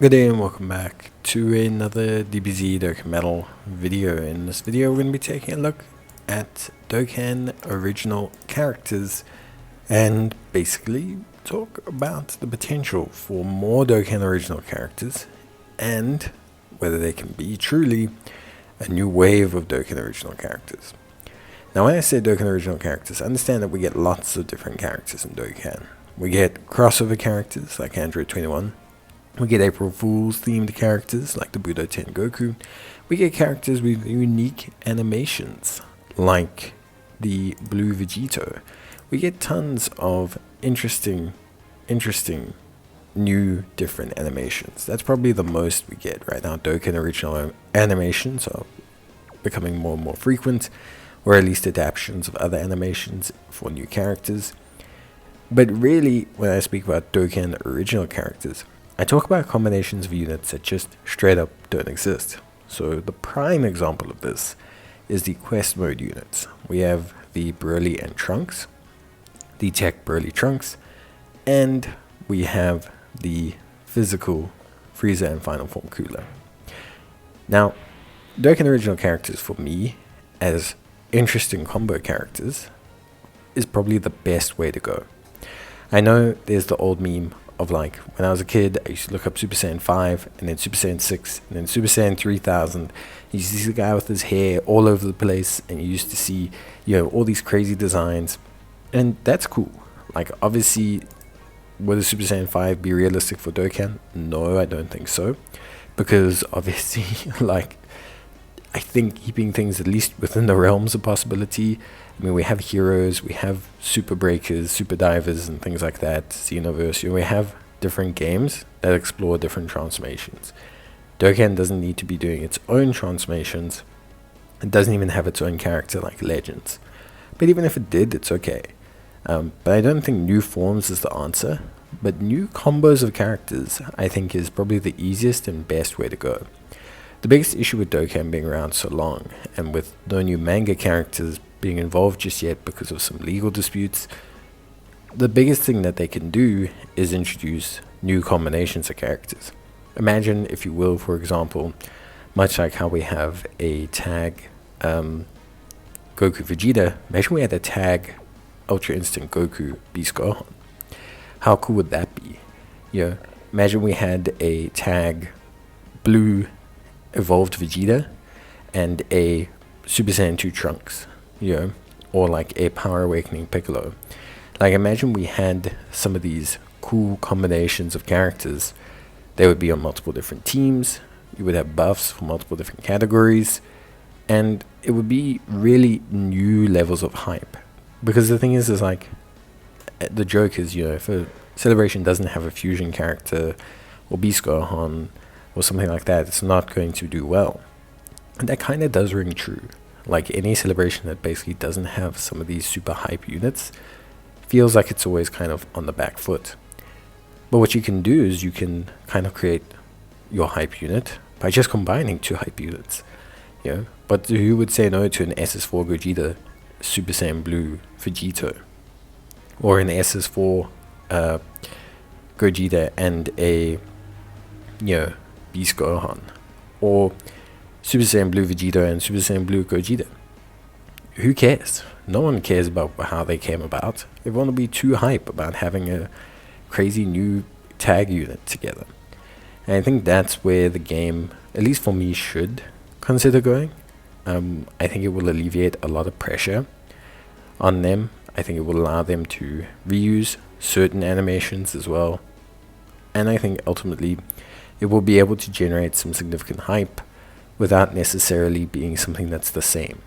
Good day and welcome back to another DBZ Dokkan Metal video. In this video we're going to be taking a look at Dokkan original characters and basically talk about the potential for more Dokkan original characters and whether they can be truly a new wave of Dokkan original characters. Now when I say Dokkan original characters, understand that we get lots of different characters in Dokkan. We get crossover characters like Android 21. We get April Fool's themed characters like the Budo Goku. We get characters with unique animations like the Blue Vegito. We get tons of interesting new different animations. That's probably the most we get right now. Dokkan original animations are becoming more and more frequent, or at least adaptations of other animations for new characters. But really, when I speak about Dokkan original characters, I talk about combinations of units that just straight up don't exist. So the prime example of this is the quest mode units. We have the Broly and Trunks, the Tech Broly Trunks, and we have the physical Frieza and Final Form Cooler. Now, Dokkan original characters for me, as interesting combo characters, is probably the best way to go. I know there's the old meme of like, when I was a kid, I used to look up Super Saiyan 5, and then Super Saiyan 6, and then Super Saiyan 3000. You used to see the guy with his hair all over the place, and you used to see, all these crazy designs. And that's cool. Like, obviously, would a Super Saiyan 5 be realistic for Dokkan? No, I don't think so. Because, obviously, like, I think keeping things at least within the realms of possibility. I mean, we have heroes, we have super breakers, super divers, and things like that, Xenoverse. We have different games that explore different transformations. Dokkan doesn't need to be doing its own transformations. It doesn't even have its own character like Legends. But even if it did, it's okay. But I don't think new forms is the answer. But new combos of characters, I think, is probably the easiest and best way to go. The biggest issue with Dokkan being around so long, and with no new manga characters being involved just yet because of some legal disputes, the biggest thing that they can do is introduce new combinations of characters. Imagine, if you will, for example, much like how we have a tag Goku Vegeta, imagine we had a tag Ultra Instinct Goku Beast Gohan. How cool would that be? Imagine we had a tag Blue Evolved Vegeta and a Super Saiyan 2 Trunks, or like a Power Awakening Piccolo. Like, imagine we had some of these cool combinations of characters. They would be on multiple different teams. You would have buffs for multiple different categories, and it would be really new levels of hype. Because the thing is like, the joke is, if a celebration doesn't have a fusion character or Beast Gohan or something like that, it's not going to do well. And that kind of does ring true. Like, any celebration that basically doesn't have some of these super hype units feels like it's always kind of on the back foot. But what you can do is you can kind of create your hype unit by just combining two hype units. But who would say no to an SS4 Gogeta Super Saiyan Blue Vegito? Or an SS4 Gogeta and a Beast Gohan, or Super Saiyan Blue Vegeta and Super Saiyan Blue Gogeta. Who cares? No one cares about how they came about. Everyone will be too hype about having a crazy new tag unit together. And I think that's where the game, at least for me, should consider going. I think it will alleviate a lot of pressure on them. I think it will allow them to reuse certain animations as well. And I think ultimately it will be able to generate some significant hype without necessarily being something that's the same.